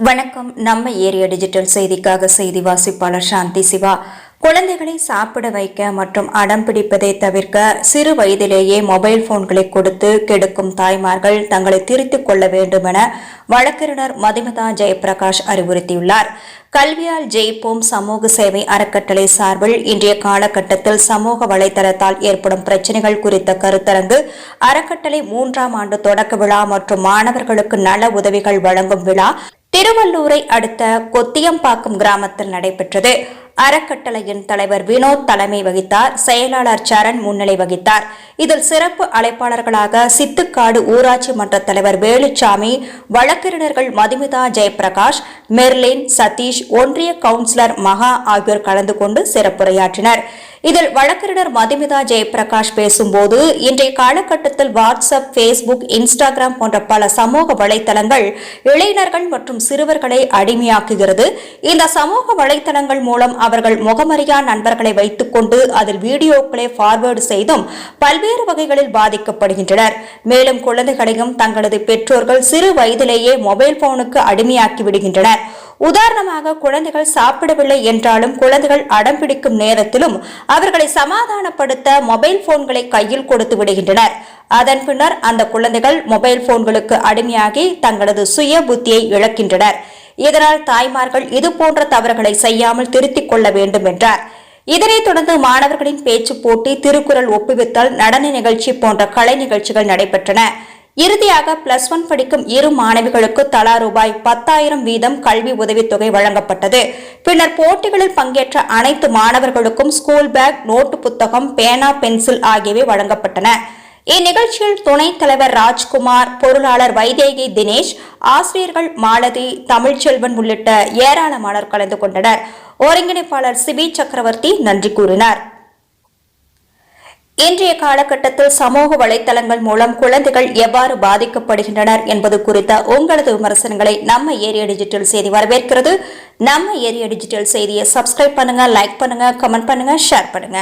வணக்கம். நம்ம area digital செய்திக்காக செய்தி வாசிப்பாளர் சாந்தி சிவா. குழந்தைகளை சாப்பிட வைக்க மற்றும் அடம் பிடிப்பதை தவிர்க்க சிறு வயதிலேயே மொபைல் போன்களை கொடுத்து கெடுக்கும் தாய்மார்கள் தங்களை திருத்திக் கொள்ள வேண்டும் என வழக்கறிஞர் மதுமிதா ஜெயபிரகாஷ் அறிவுறுத்தியுள்ளார். கல்வியால் ஜெயிப்போம் சமூக சேவை அறக்கட்டளை சார்பில் இன்றைய காலகட்டத்தில் சமூக வலைதளத்தால் ஏற்படும் பிரச்சினைகள் குறித்த கருத்தரங்கு அறக்கட்டளை 3ஆம் ஆண்டு தொடக்க விழா மற்றும் மாணவர்களுக்கு நல உதவிகள் வழங்கும் விழா திருவள்ளூரை அடுத்த கொத்தியம்பாக்கம் கிராமத்தில் நடைபெற்றது. அறக்கட்டளையின் தலைவர் வினோத் தலைமை வகித்தார். செயலாளர் சரண் முன்னிலை வகித்தார். இதில் சிறப்பு அழைப்பாளர்களாக சித்துக்காடு ஊராட்சி மன்ற தலைவர் வேலுச்சாமி, வழக்கறிஞர்கள் மதுமிதா ஜெயபிரகாஷ், மெர்லின், சதீஷ், ஒன்றிய கவுன்சிலர் மகா ஆகியோர் கலந்து கொண்டு சிறப்புரையாற்றினர். இதில் வழக்கறிஞர் மதுமிதா ஜெயபிரகாஷ் பேசும்போது, இன்றைய காலகட்டத்தில் வாட்ஸ்அப், பேஸ்புக், இன்ஸ்டாகிராம் போன்ற பல சமூக வலைதளங்கள் இளைஞர்கள் மற்றும் சிறுவர்களை அடிமையாக்குகிறது. இந்த சமூக வலைதளங்கள் மூலம் அவர்கள் முகமறியா நண்பர்களை வைத்துக் கொண்டு அதில் வீடியோக்களை ஃபார்வேர்டு செய்தும் பல்வேறு வகைகளில் பாதிக்கப்படுகின்றனர். மேலும் குழந்தைகளையும் தங்களது பெற்றோர்கள் சிறு வயதிலேயே மொபைல் போனுக்கு அடிமையாக்கி விடுகின்றனர். உதாரணமாக, குழந்தைகள் சாப்பிடவில்லை என்றாலும் குழந்தைகள் அடம் பிடிக்கும் நேரத்திலும் அவர்களை சமாதானப்படுத்த மொபைல் போன்களை கையில் கொடுத்து விடுகின்றனர். அதன் பின்னர் அந்த குழந்தைகள் மொபைல் போன்களுக்கு அடிமையாகி தங்களது சுய புத்தியை இழக்கின்றனர். இதனால் தாய்மார்கள் இதுபோன்ற தவறுகளை செய்யாமல் திருத்திக் கொள்ள வேண்டும் என்றார். இதனைத் தொடர்ந்து மாணவர்களின் பேச்சு போட்டி, திருக்குறள் ஒப்புவித்தல், நடன நிகழ்ச்சி போன்ற கலை நிகழ்ச்சிகள் நடைபெற்றன. இறுதியாக +1 படிக்கும் இரு மாணவிகளுக்கு தலா ரூபாய் 10,000 வீதம் கல்வி உதவித்தொகை வழங்கப்பட்டது. பின்னர் போட்டிகளில் பங்கேற்ற அனைத்து மாணவர்களுக்கும் ஸ்கூல் பேக், நோட்டு புத்தகம், பேனா, பென்சில் ஆகியவை வழங்கப்பட்டன. இந்நிகழ்ச்சியில் துணைத் தலைவர் ராஜ்குமார், பொருளாளர் வைதேகி தினேஷ், ஆசிரியர்கள் மாலதி, தமிழ்ச்செல்வன் உள்ளிட்ட ஏராளமானோர் கலந்து கொண்டனர். ஒருங்கிணைப்பாளர் சிபி சக்கரவர்த்தி நன்றி கூறினார். இன்றைய காலகட்டத்தில் சமூக வலைதளங்கள் மூலம் குழந்தைகள் எவ்வாறு பாதிக்கப்படுகின்றனர் என்பது குறித்த உங்களது விமர்சனங்களை நம்ம ஏரியா டிஜிட்டல் செய்தி வரவேற்கிறது. நம்ம ஏரியா டிஜிட்டல் செய்தியை சப்ஸ்கிரைப் பண்ணுங்க, லைக் பண்ணுங்க, கமெண்ட் பண்ணுங்க, ஷேர் பண்ணுங்க.